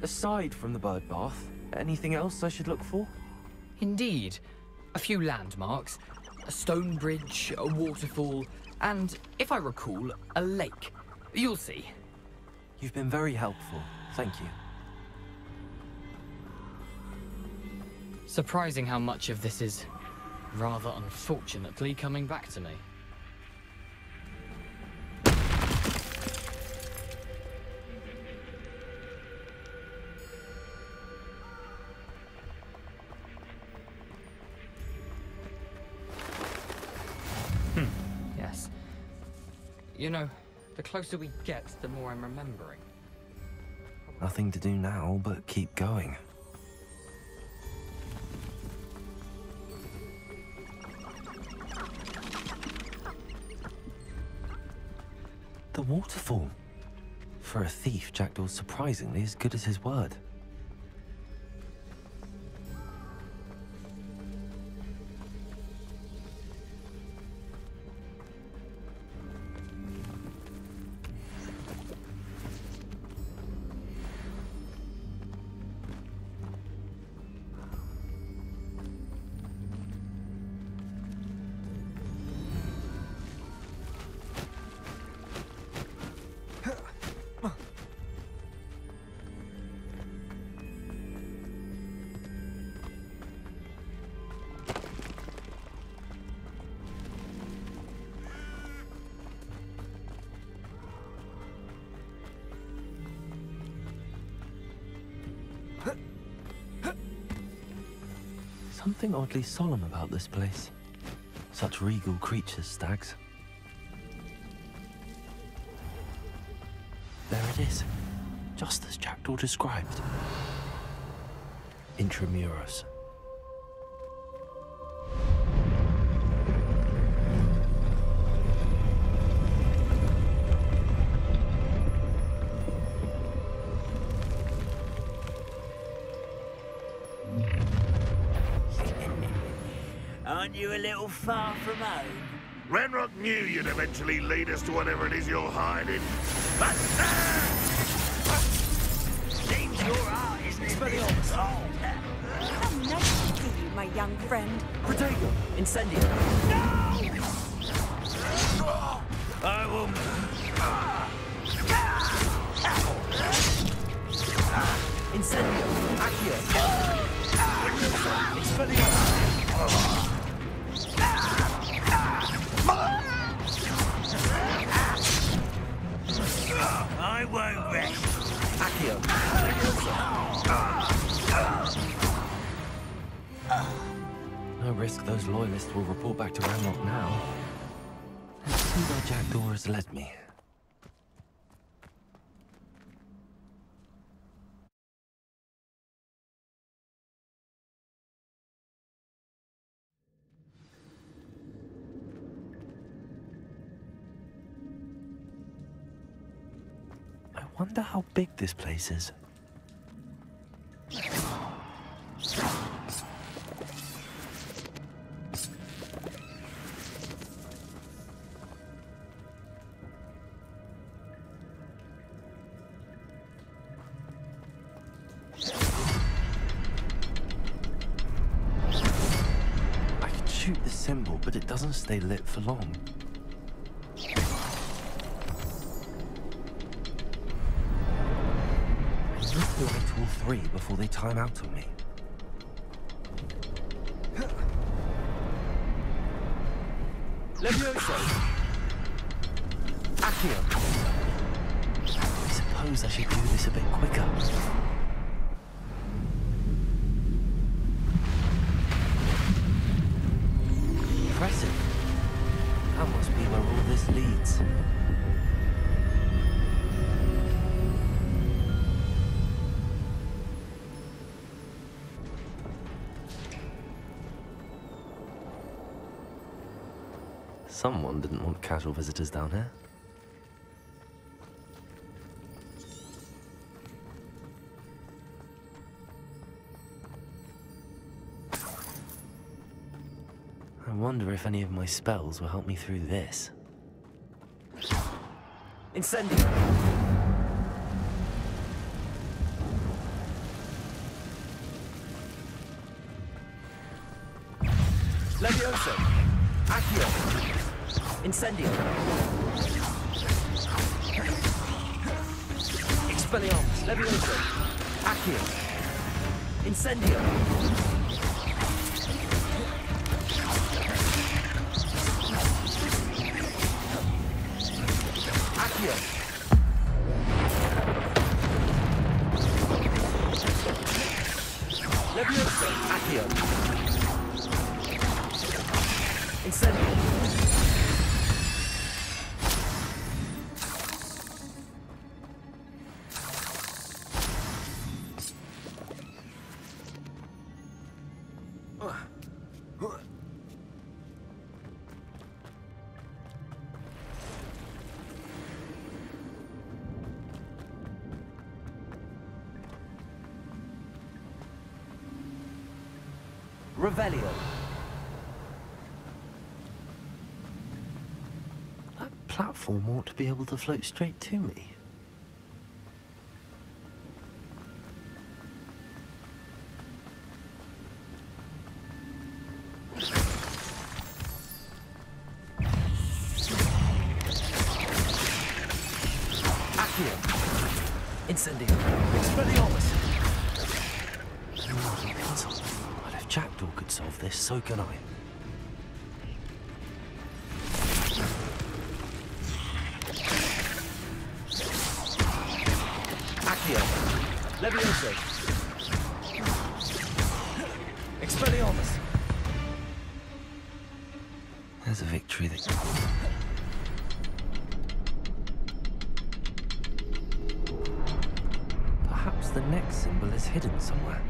Aside from the bird bath, anything else I should look for? Indeed. A few landmarks, a stone bridge, a waterfall, and, if I recall, a lake. You'll see. You've been very helpful. Thank you. Surprising how much of this is, rather unfortunately, coming back to me. Yes. You know, the closer we get, the more I'm remembering. Nothing to do now but keep going. The waterfall. For a thief, Jackdaw's surprisingly as good as his word. Something oddly solemn about this place. Such regal creatures, stags. There it is, just as Jackdaw described. Intramuros. Aren't you a little far from home? Renrock knew you'd eventually lead us to whatever it is you're hiding. Seems your art isn't it? How nice to see you, my young friend. Protego! Incendio! No! I will... Incendio! Accio! Expelliarmus! I won't rest. Accio! No risk those loyalists will report back to Ranrock now. Let's see where Jackdaw has led me. I wonder how big this place is. I can shoot the symbol, but it doesn't stay lit for long. Light all three before they time out on me. Levioso! Accio! I suppose I should do this a bit quicker. Impressive. That must be where all this leads. Someone didn't want casual visitors down here. wonder if any of my spells will help me through this. Incendio! Levioso! Accio! Incendio! Expelliarmus! Levioso! Accio! Incendio! Accio! Levioso! Accio! Incendio! Revelio. That platform ought to be able to float straight to me. Accio! Incendio! Expelliarmus! Well, if Jackdaw could solve this, so can I. Accio! Levioso! Expelliarmus! There's a victory that... Perhaps the next symbol is hidden somewhere.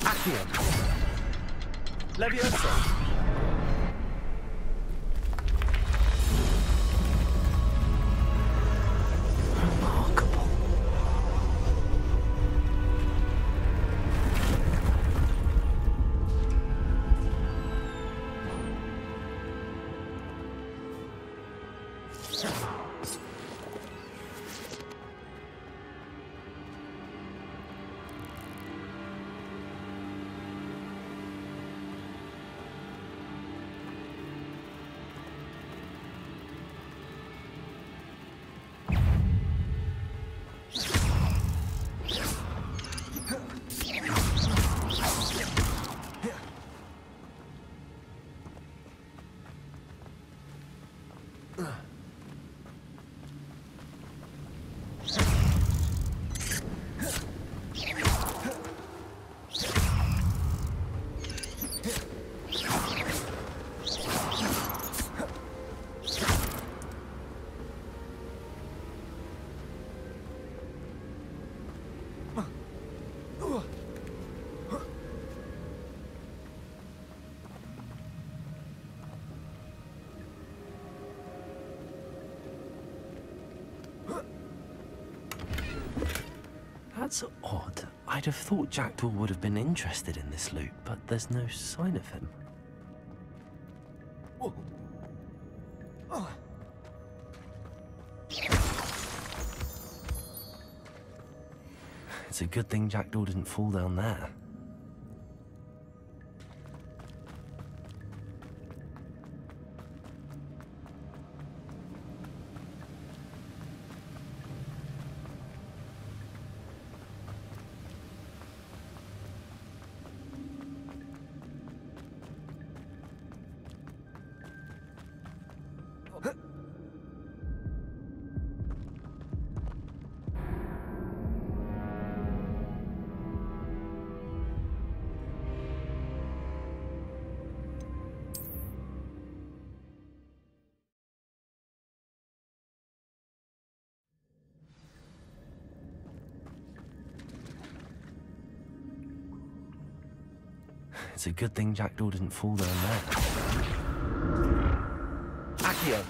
Accio! Levioso! Remarkable. That's odd. I'd have thought Jackdaw would have been interested in this loot, but there's no sign of him. It's a good thing Jackdaw didn't fall down there. It's a good thing Jackdaw didn't fall down there. Accio.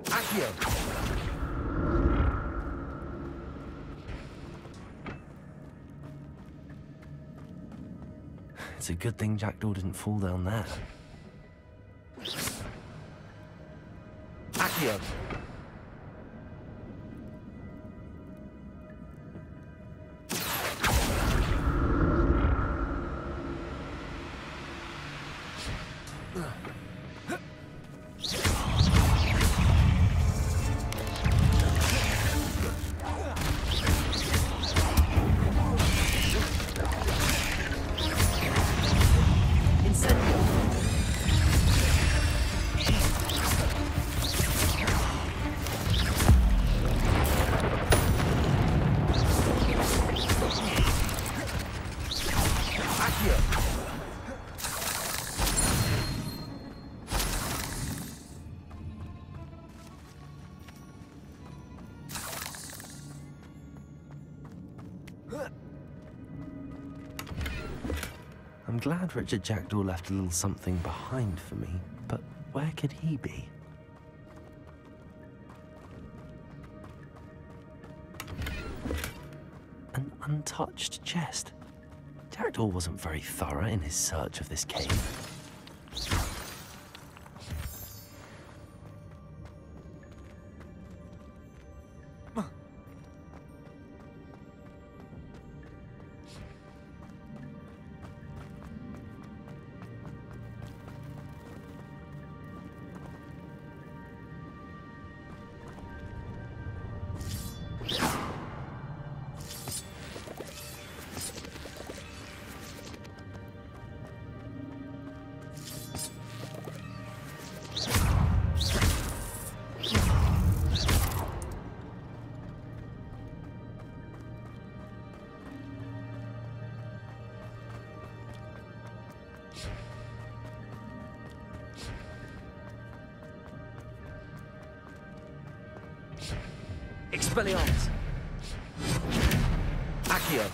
Accio. It's a good thing Jackdaw didn't fall down there. Accio. I'm glad Richard Jackdaw left a little something behind for me, but where could he be? An untouched chest. Jackdaw wasn't very thorough in his search of this cave. Expelliarmus. Accio.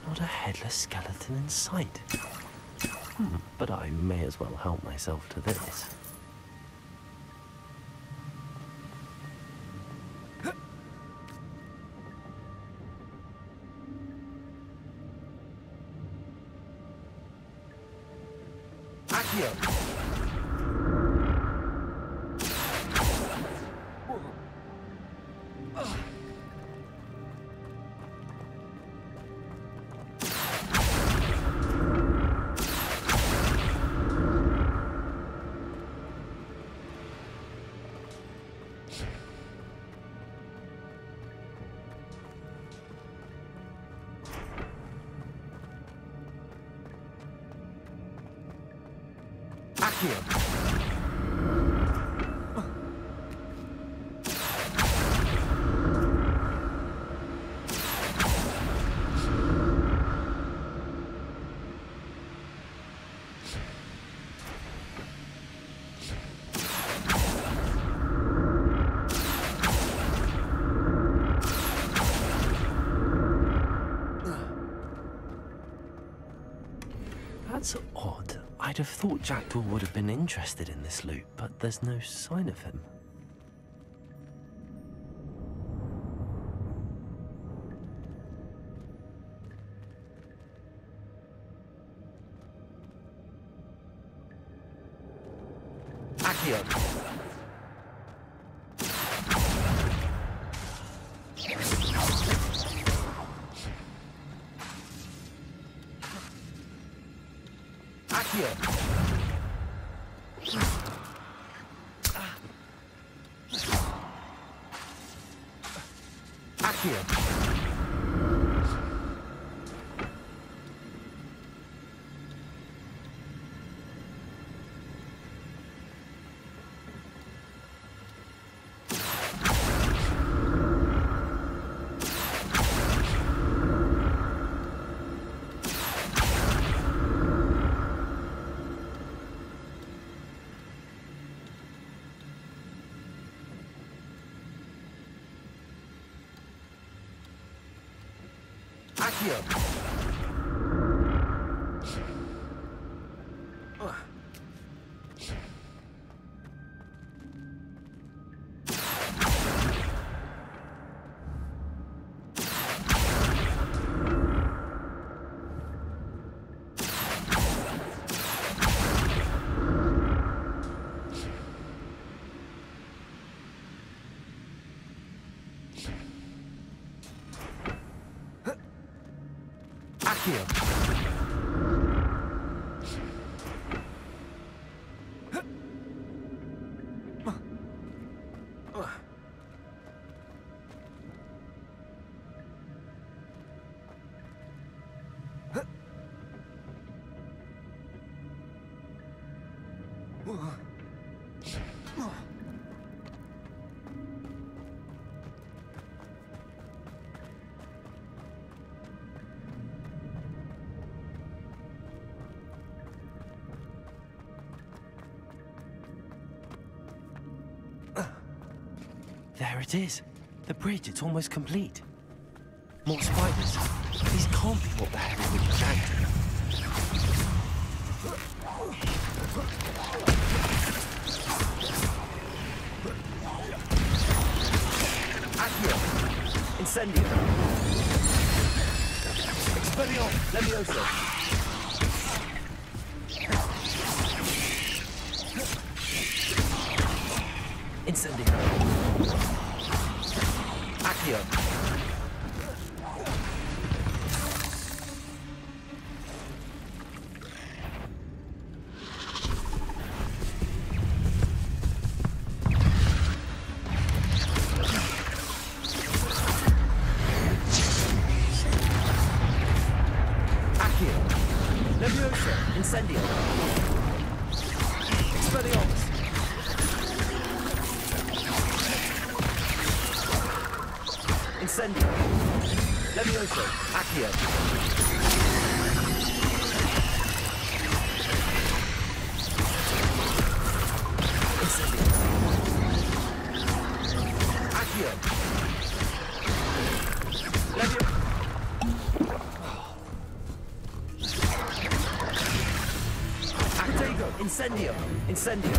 Not a headless skeleton in sight. But I may as well help myself to this. Accio. Accio. That's odd. I'd have thought Jackdaw would have been interested in this loot, but there's no sign of him. Accio. Accio. Accio. Accio. Accio. There it is. The bridge, it's almost complete. More spiders. These can't be what the hell we dragged. Accio. Incendio. Expellion. Levioso. Incendio. Accio. Accio. Levioso. Incendio. Expelliarmus. Incendio. Levioso. Accio. Incendio. Accio. Levioso. Actego. Incendio. Incendio.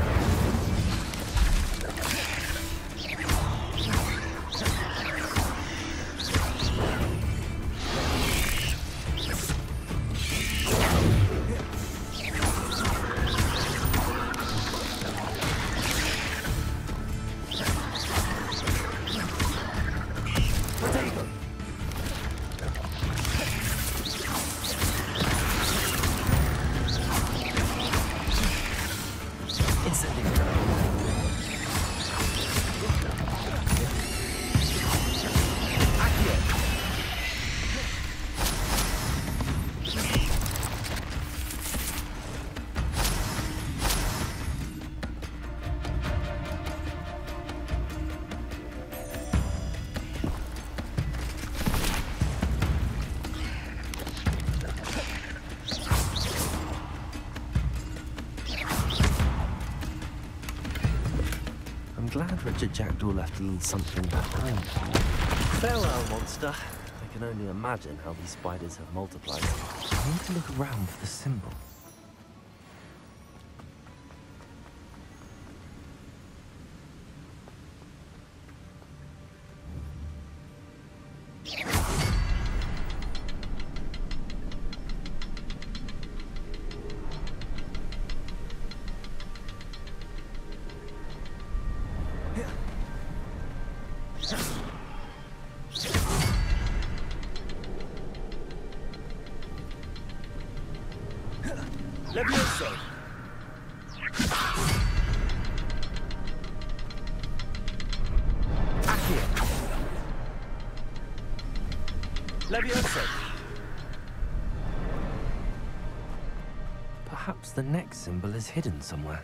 I'm glad Richard Jackdaw left a little something behind. Farewell, monster. I can only imagine how these spiders have multiplied. I need to look around for the symbol. Levioso. Accio. Levioso. Perhaps the next symbol is hidden somewhere.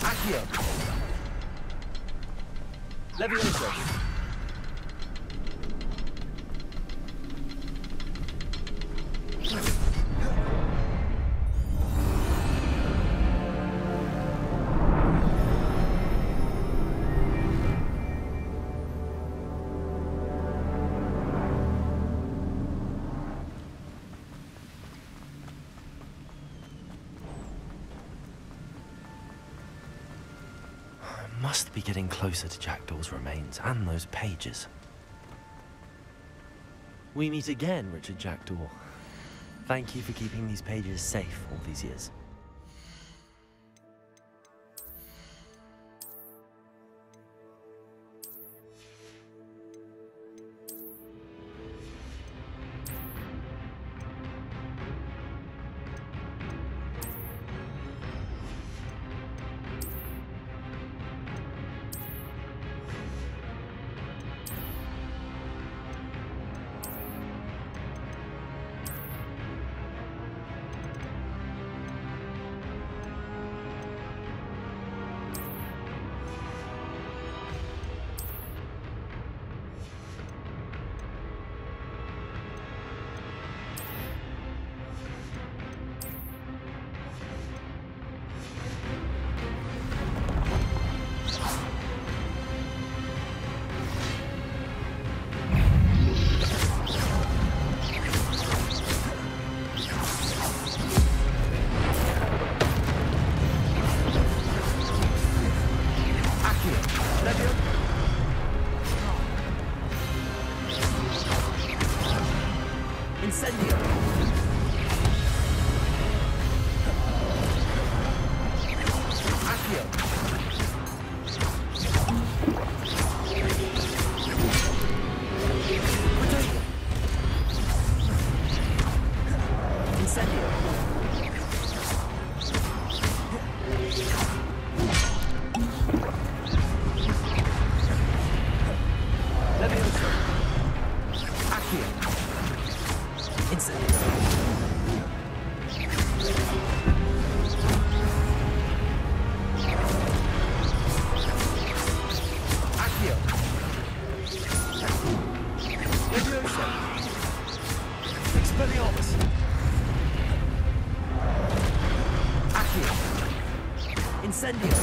Accio. Levioso. Must be getting closer to Jackdaw's remains and those pages. We meet again, Richard Jackdaw. Thank you for keeping these pages safe all these years. Incendio. Accio. Potato. Incendio. Levioso. Accio. Incendio. Accio. Levioso. Expelliarmus. Accio. Incendio.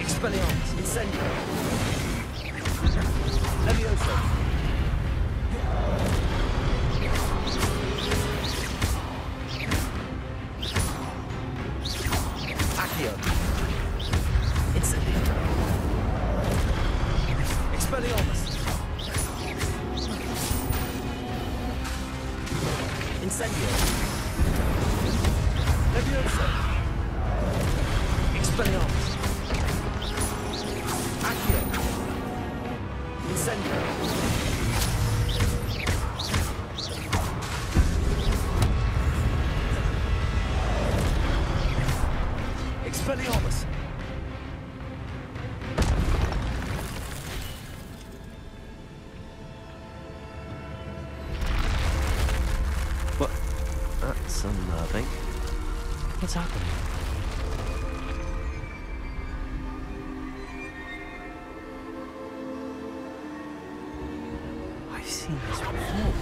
Expelliarmus. Incendio. Levioso. Accio. Incendio. Expelliarmus. Incendio. Levioso. Expelliarmus. Accio. Incendio. Expelliarmus. But that's unnerving. What's happening? I've seen this before.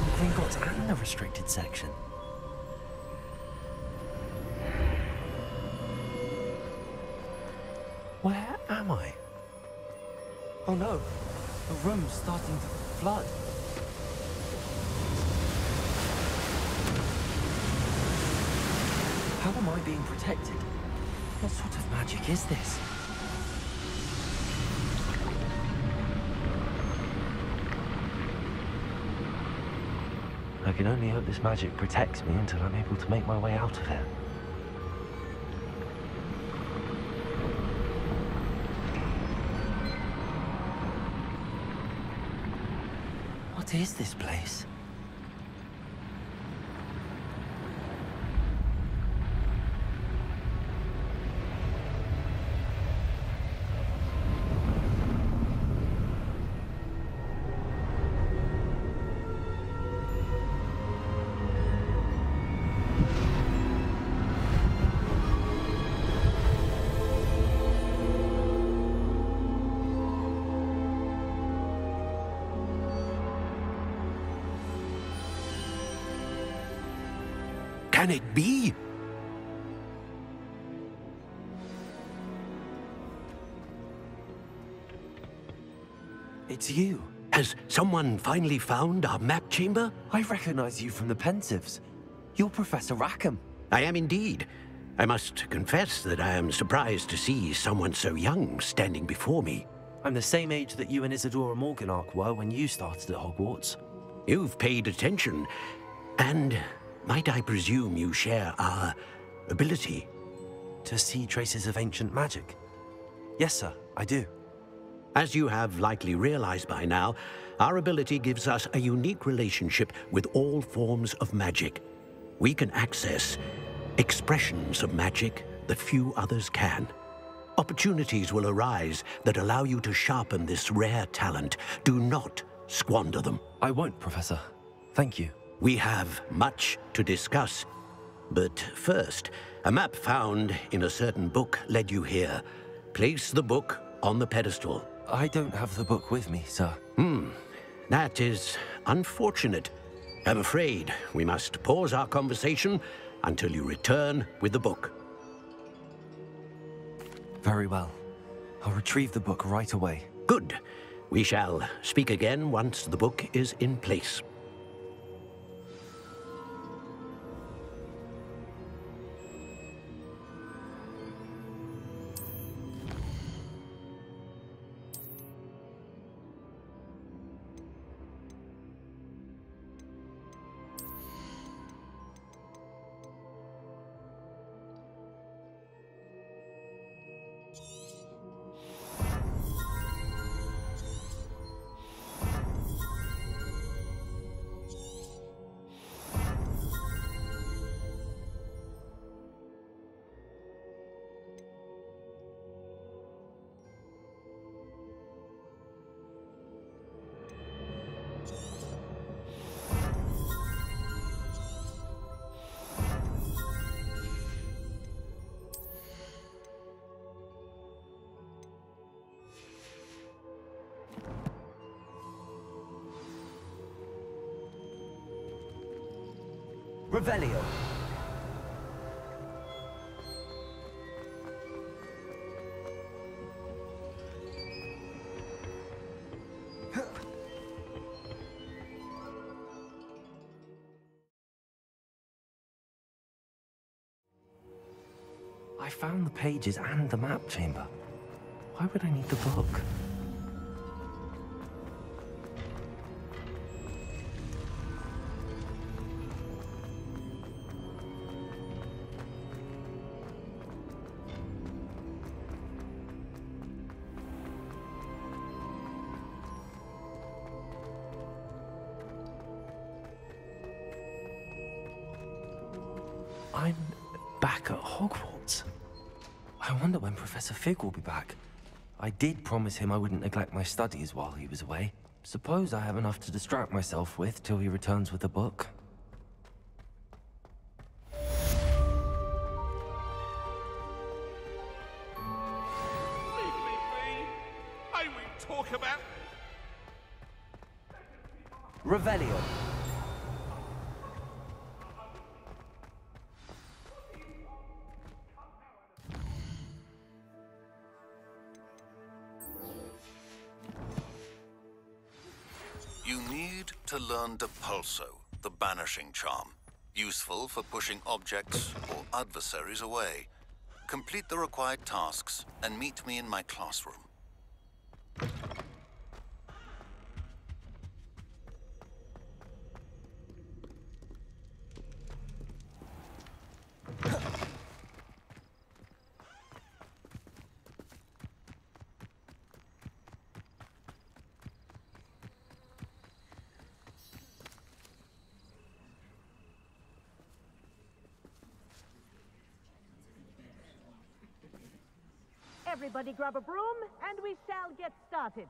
The Gringotts and the restricted section. Where am I? Oh no, the room's starting to flood. How am I being protected? What sort of magic is this? I can only hope this magic protects me until I'm able to make my way out of here. What is this place? Can it be? It's you. Has someone finally found our map chamber? I recognize you from the Pensives. You're Professor Rackham. I am indeed. I must confess that I am surprised to see someone so young standing before me. I'm the same age that you and Isadora Morganach were when you started at Hogwarts. You've paid attention, and might I presume you share our ability? To see traces of ancient magic? Yes, sir, I do. As you have likely realized by now, our ability gives us a unique relationship with all forms of magic. We can access expressions of magic that few others can. Opportunities will arise that allow you to sharpen this rare talent. Do not squander them. I won't, Professor. Thank you. We have much to discuss. But first, a map found in a certain book led you here. Place the book on the pedestal. I don't have the book with me, sir. That is unfortunate. I'm afraid we must pause our conversation until you return with the book. Very well. I'll retrieve the book right away. Good. We shall speak again once the book is in place. Revelio. I found the pages and the map chamber. Why would I need the book? I'm back at Hogwarts. I wonder when Professor Fig will be back. I did promise him I wouldn't neglect my studies while he was away. Suppose I have enough to distract myself with till he returns with the book. Leave me be. May we talk about... Revelio. to learn Depulso, the banishing charm, useful for pushing objects or adversaries away. Complete the required tasks and meet me in my classroom. Everybody grab a broom, and we shall get started.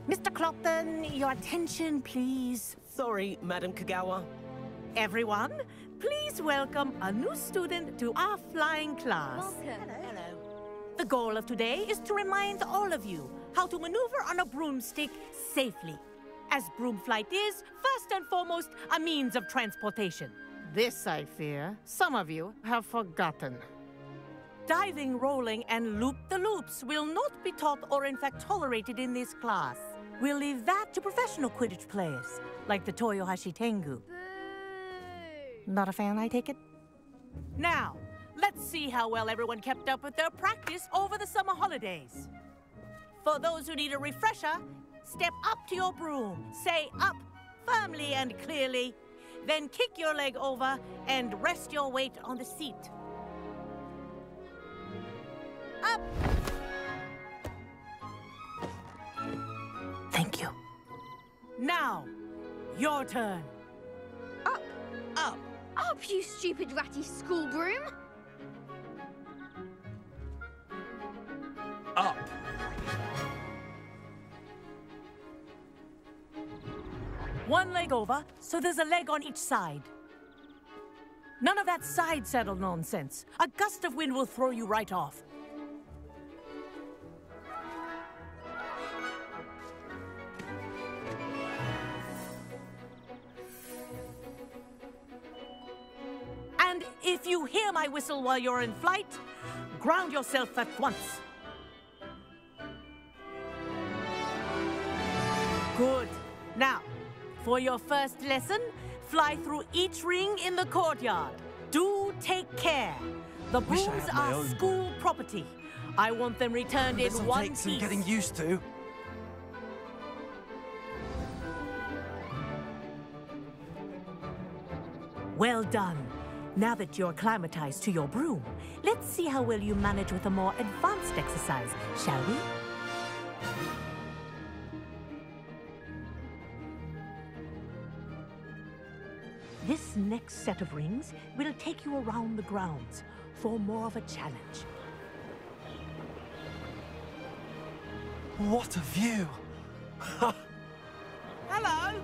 Mr. Clopton, your attention, please. Sorry, Madam Kagawa. Everyone, please welcome a new student to our flying class. Welcome. Hello. The goal of today is to remind all of you how to maneuver on a broomstick safely, as broom flight is, first and foremost, a means of transportation. This, I fear, some of you have forgotten. Diving, rolling, and loop-the-loops will not be taught or in fact tolerated in this class. We'll leave that to professional Quidditch players, like the Toyohashi Tengu. Boo! Not a fan, I take it? Now, let's see how well everyone kept up with their practice over the summer holidays. For those who need a refresher, step up to your broom, say up firmly and clearly, then kick your leg over and rest your weight on the seat. Up! Thank you. Now, your turn. Up! Up! Up, you stupid ratty school broom! Up! One leg over, so there's a leg on each side. None of that side saddle nonsense. A gust of wind will throw you right off. And if you hear my whistle while you're in flight, ground yourself at once. Good. Now, for your first lesson, fly through each ring in the courtyard. Do take care. The Wish I brooms had my are own school property. I want them returned in This'll one take some piece. getting used to. Well done. Now that you're acclimatized to your broom, let's see how well you manage with a more advanced exercise, shall we? This next set of rings will take you around the grounds for more of a challenge. What a view! Hello!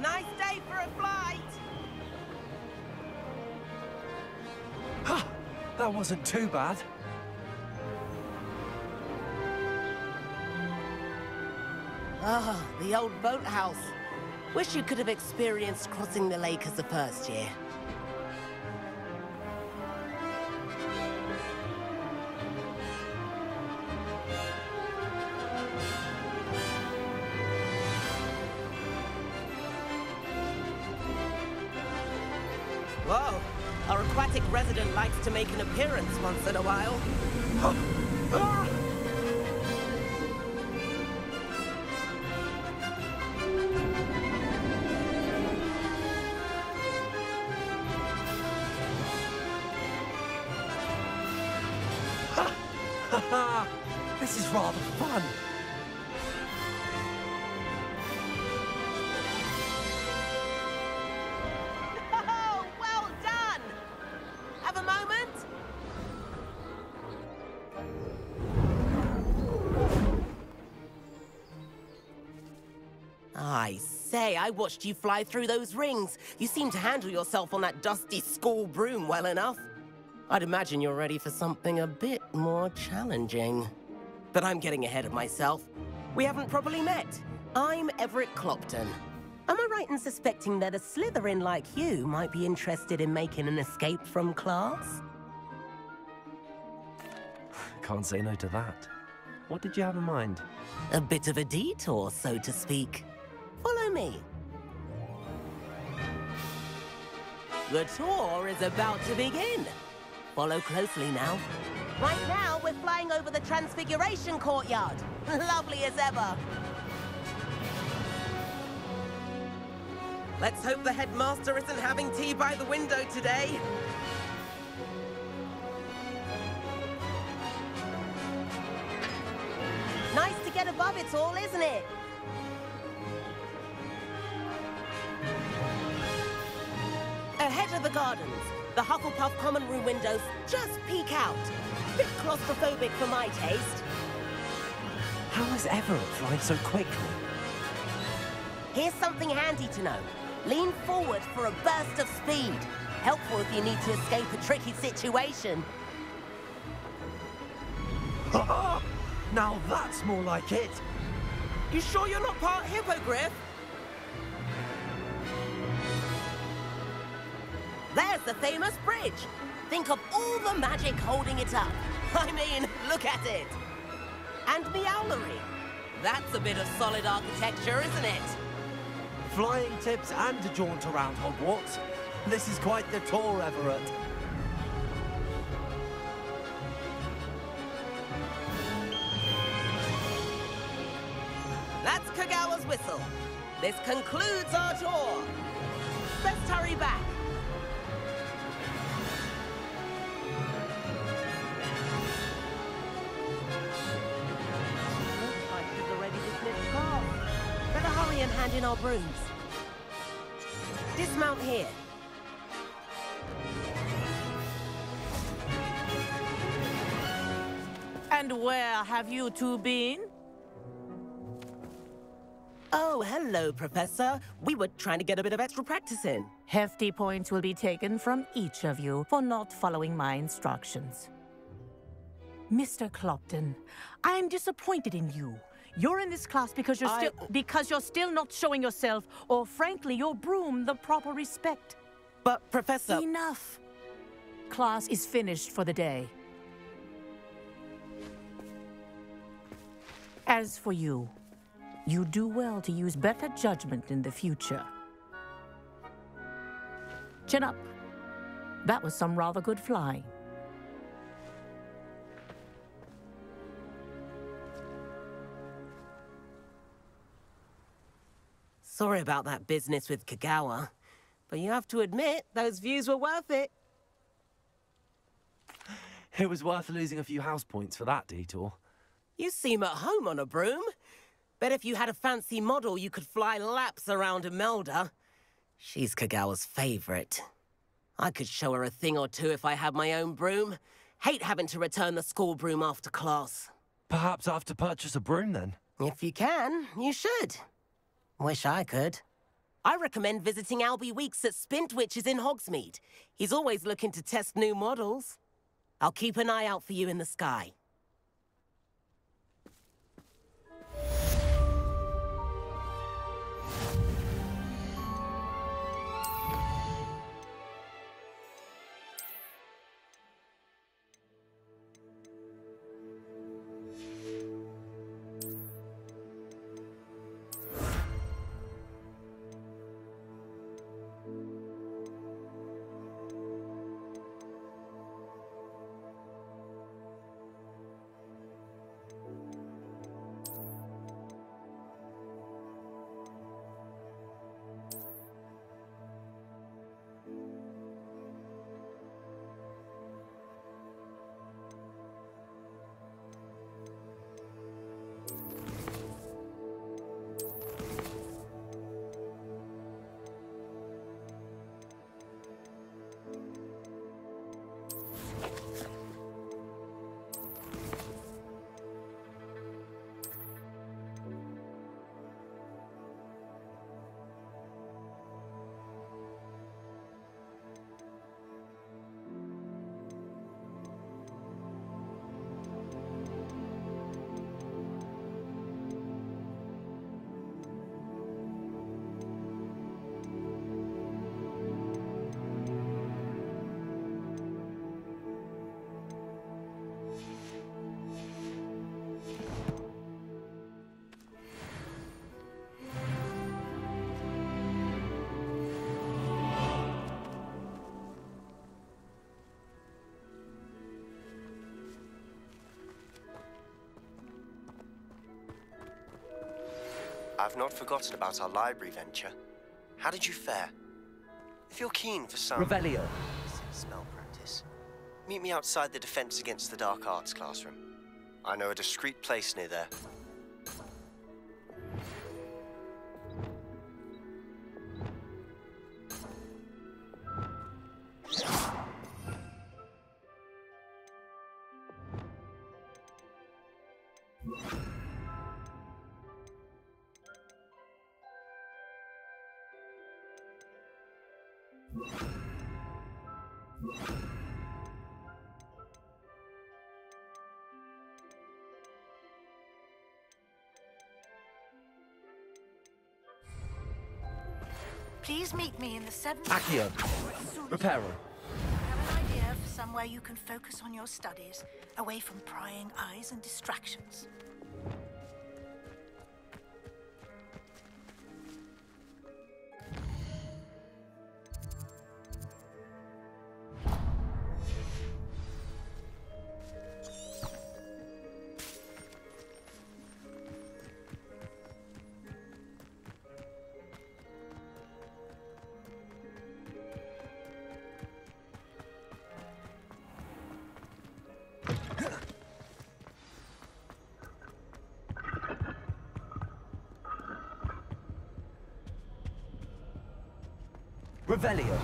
Nice day for a flight! That wasn't too bad. Ah, the old boathouse. Wish you could have experienced crossing the lake as a first year. Whoa, our aquatic resident likes to make an appearance once in a while. This is rather fun. Oh, well done! Have a moment? I say, I watched you fly through those rings. You seem to handle yourself on that dusty school broom well enough. I'd imagine you're ready for something a bit more challenging. But I'm getting ahead of myself. We haven't properly met. I'm Everett Clopton. Am I right in suspecting that a Slytherin like you might be interested in making an escape from class? Can't say no to that. What did you have in mind? A bit of a detour, so to speak. Follow me. The tour is about to begin. Follow closely now. Right now, we're flying over the Transfiguration Courtyard. Lovely as ever. Let's hope the headmaster isn't having tea by the window today. Nice to get above it all, isn't it? Ahead of the gardens, the Hufflepuff common room windows just peek out. Bit claustrophobic for my taste. How is Everett flying so quickly? Here's something handy to know. Lean forward for a burst of speed. Helpful if you need to escape a tricky situation. Now that's more like it. You sure you're not part hippogriff? There's the famous bridge. Think of all the magic holding it up. I mean, look at it. And Meowlery. That's a bit of solid architecture, isn't it? Flying tips and a jaunt around Hogwarts. This is quite the tour, Everett. That's Kagawa's whistle. This concludes our tour. Let's hurry back. Looks like he's already dismissed class. Better hurry and hand in our brooms. Dismount here. And where have you two been? Oh, hello, Professor. We were trying to get a bit of extra practice in. Hefty points will be taken from each of you for not following my instructions. Mr. Clopton, I'm disappointed in you. You're in this class because you're still not showing yourself, or frankly, your broom, the proper respect. But, Professor... Enough. Class is finished for the day. As for you, you do well to use better judgment in the future. Chin up. That was some rather good flying. Sorry about that business with Kagawa, but you have to admit, those views were worth it. It was worth losing a few house points for that detour. You seem at home on a broom. Bet if you had a fancy model, you could fly laps around Imelda. She's Kagawa's favorite. I could show her a thing or two if I had my own broom. Hate having to return the school broom after class. Perhaps I have to purchase a broom then? If you can, you should. Wish I could. I recommend visiting Albie Weeks at Spintwitches in Hogsmeade. He's always looking to test new models. I'll keep an eye out for you in the sky. I've not forgotten about our library venture. How did you fare? If you're keen for some... Revelio. Spell practice, meet me outside the Defense Against the Dark Arts classroom. I know a discreet place near there. Please meet me in the 7th... Accio. Reparo. I have an idea for somewhere you can focus on your studies, away from prying eyes and distractions. Revelio.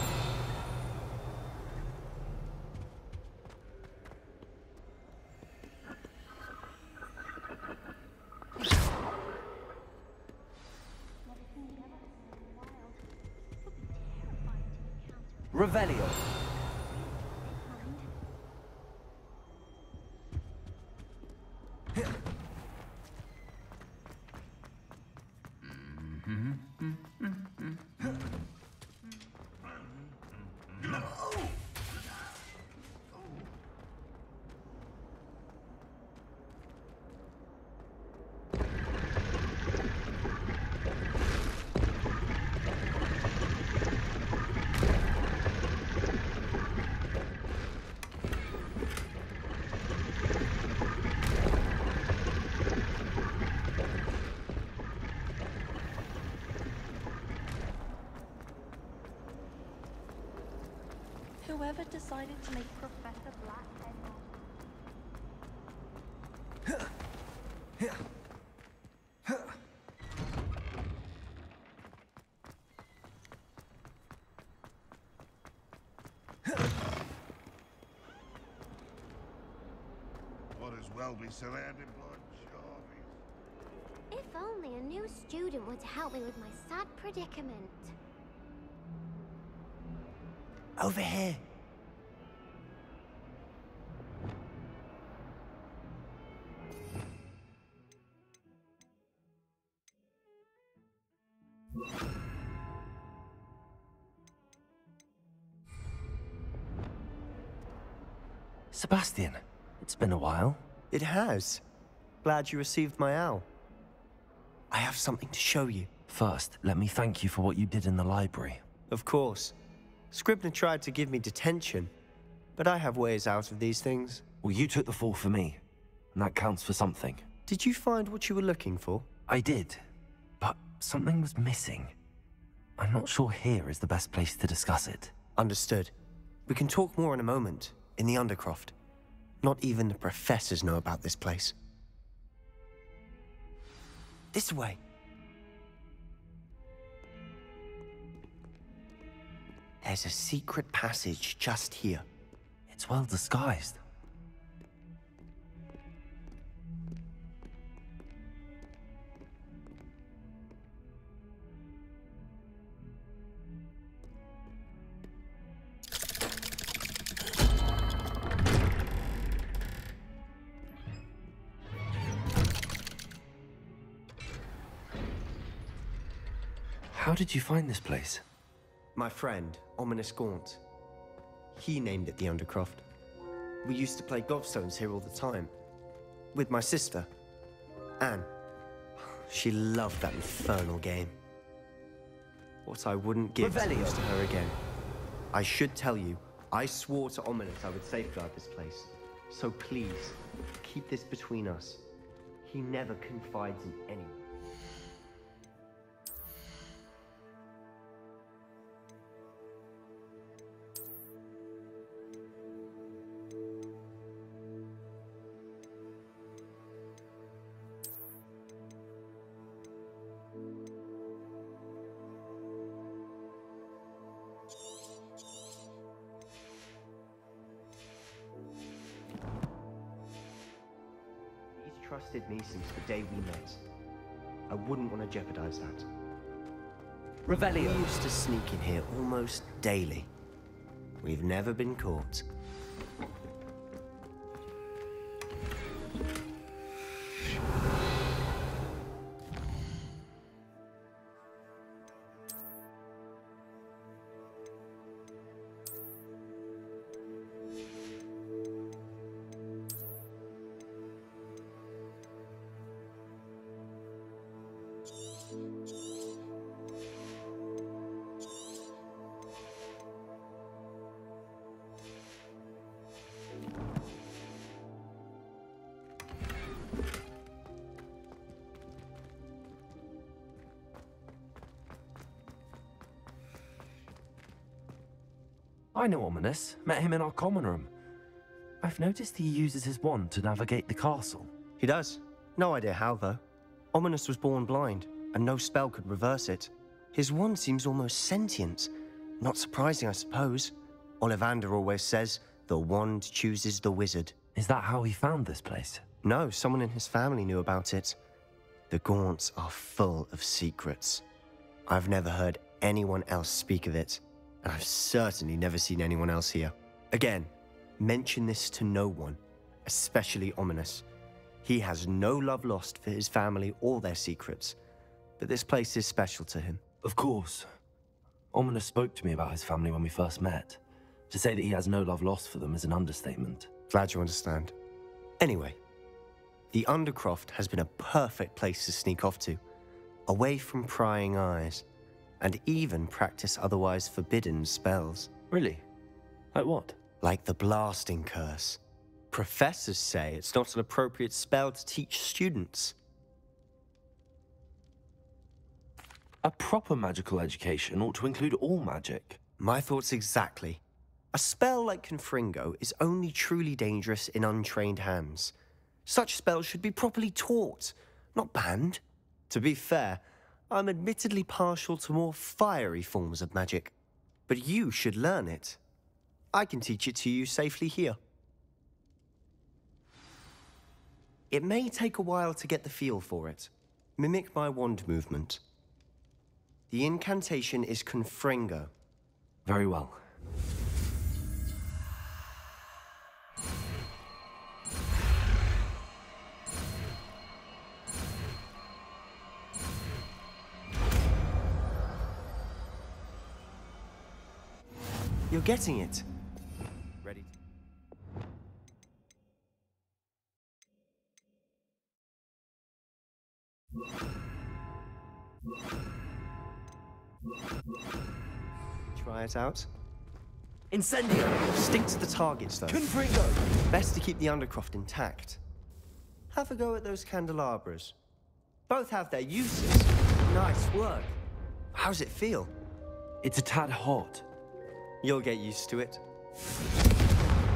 Revelio. Whoever decided to make Professor Black What as well be surrounded by Jarvis. If only a new student were to help me with my sad predicament. Over here. Sebastian, it's been a while. It has. Glad you received my owl. I have something to show you. First, let me thank you for what you did in the library. Of course. Scribner tried to give me detention, but I have ways out of these things. Well, you took the fall for me, and that counts for something. Did you find what you were looking for? I did, but something was missing. I'm not sure here is the best place to discuss it. Understood. We can talk more in a moment, in the Undercroft. Not even the professors know about this place. This way. There's a secret passage just here. It's well disguised. How did you find this place? My friend, Ominous Gaunt. He named it the Undercroft. We used to play gobstones here all the time. With my sister, Anne. She loved that infernal game. What I wouldn't give to lose to her again. I should tell you, I swore to Ominous I would safeguard this place. So please, keep this between us. He never confides in anyone. trusted me since the day we met. I wouldn't want to jeopardize that. Revelio. We used to sneak in here almost daily. We've never been caught. I know Ominous. Met him in our common room. I've noticed he uses his wand to navigate the castle. He does. No idea how, though. Ominous was born blind, and no spell could reverse it. His wand seems almost sentient. Not surprising, I suppose. Ollivander always says, the wand chooses the wizard. Is that how he found this place? No, someone in his family knew about it. The Gaunts are full of secrets. I've never heard anyone else speak of it, and I've certainly never seen anyone else here. Again, mention this to no one, especially Ominous. He has no love lost for his family or their secrets, but this place is special to him. Of course. Ominous spoke to me about his family when we first met. To say that he has no love lost for them is an understatement. Glad you understand. Anyway, the Undercroft has been a perfect place to sneak off to, away from prying eyes, and even practice otherwise forbidden spells. Really? Like what? Like the blasting curse. Professors say it's not an appropriate spell to teach students. A proper magical education ought to include all magic. My thoughts exactly. A spell like Confringo is only truly dangerous in untrained hands. Such spells should be properly taught, not banned. To be fair, I'm admittedly partial to more fiery forms of magic, but you should learn it. I can teach it to you safely here. It may take a while to get the feel for it. Mimic my wand movement. The incantation is Confringo. Very well. You're getting it. Ready? Try it out. Incendio. Stick to the targets, though. Confringo. Best to keep the Undercroft intact. Have a go at those candelabras. Both have their uses. Nice work. How's it feel? It's a tad hot. You'll get used to it.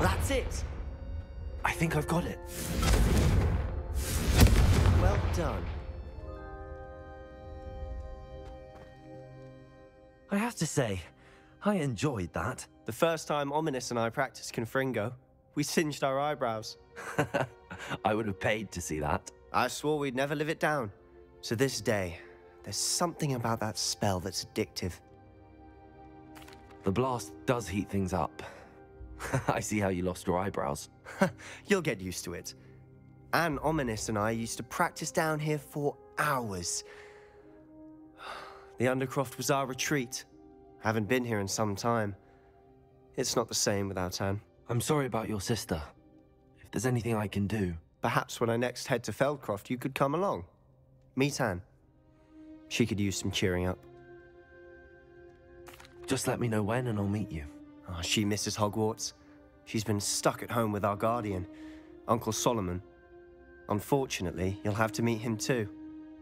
That's it. I think I've got it. Well done. I have to say, I enjoyed that. The first time Ominous and I practiced Confringo, we singed our eyebrows. I would have paid to see that. I swore we'd never live it down. To this day, there's something about that spell that's addictive. The blast does heat things up. I see how you lost your eyebrows. You'll get used to it. Anne, Ominous and I used to practice down here for hours. The Undercroft was our retreat. Haven't been here in some time. It's not the same without Anne. I'm sorry about your sister. If there's anything I can do... Perhaps when I next head to Feldcroft, you could come along. Meet Anne. She could use some cheering up. Just let me know when and I'll meet you. Oh, she misses Hogwarts. She's been stuck at home with our guardian, Uncle Solomon. Unfortunately, you'll have to meet him too.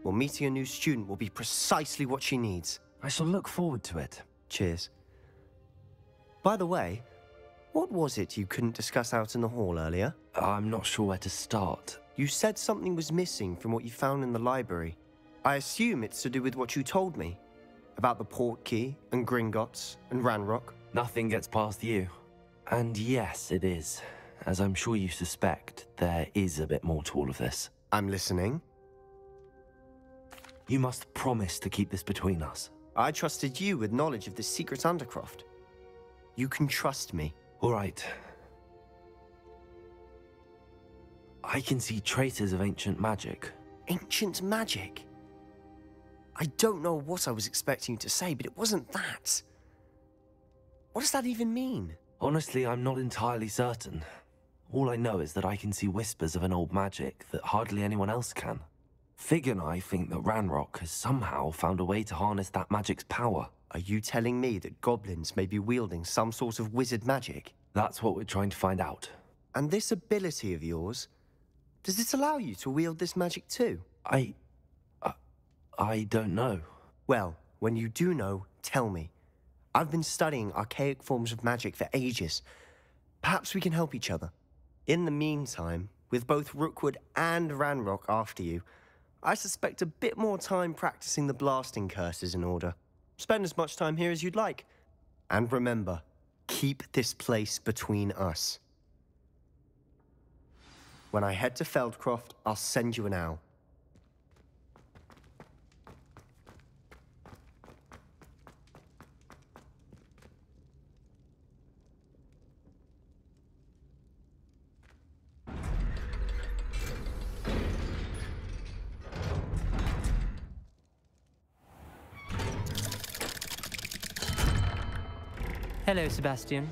Well, meeting a new student will be precisely what she needs. I shall look forward to it. Cheers. By the way, what was it you couldn't discuss out in the hall earlier? I'm not sure where to start. You said something was missing from what you found in the library. I assume it's to do with what you told me. About the Portkey and Gringotts and Ranrock. Nothing gets past you. And yes, it is. As I'm sure you suspect, there is a bit more to all of this. I'm listening. You must promise to keep this between us. I trusted you with knowledge of the secret Undercroft. You can trust me. All right. I can see traces of ancient magic. Ancient magic? I don't know what I was expecting you to say, but it wasn't that. What does that even mean? Honestly, I'm not entirely certain. All I know is that I can see whispers of an old magic that hardly anyone else can. Fig and I think that Ranrock has somehow found a way to harness that magic's power. Are you telling me that goblins may be wielding some sort of wizard magic? That's what we're trying to find out. And this ability of yours, does it allow you to wield this magic too? I don't know. Well, when you do know, tell me. I've been studying archaic forms of magic for ages. Perhaps we can help each other. In the meantime, with both Rookwood and Ranrock after you, I suspect a bit more time practicing the blasting curse is in order. Spend as much time here as you'd like. And remember, keep this place between us. When I head to Feldcroft, I'll send you an owl. Hello, Sebastian.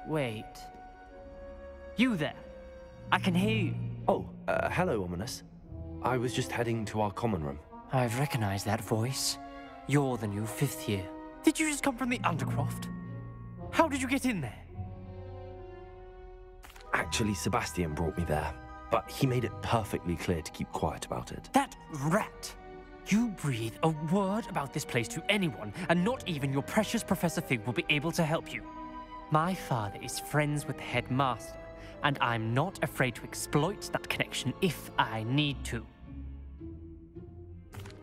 Wait. You there? I can hear you. Oh, hello, Ominous. I was just heading to our common room. I've recognized that voice. You're the new 5th year. Did you just come from the Undercroft? How did you get in there? Actually, Sebastian brought me there, but he made it perfectly clear to keep quiet about it. That rat! You breathe a word about this place to anyone, and not even your precious Professor Fig will be able to help you. My father is friends with the headmaster, and I'm not afraid to exploit that connection if I need to.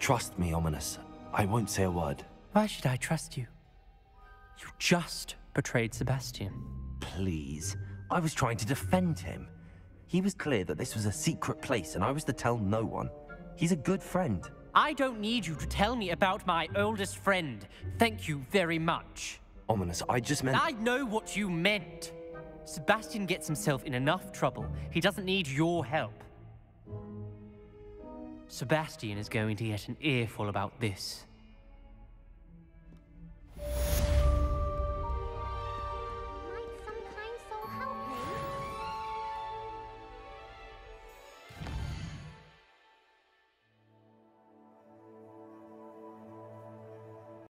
Trust me, Ominous. I won't say a word. Why should I trust you? You just betrayed Sebastian. Please. I was trying to defend him. He was clear that this was a secret place, and I was to tell no one. He's a good friend. I don't need you to tell me about my oldest friend. Thank you very much. Ominous, I just meant... I know what you meant. Sebastian gets himself in enough trouble. He doesn't need your help. Sebastian is going to get an earful about this.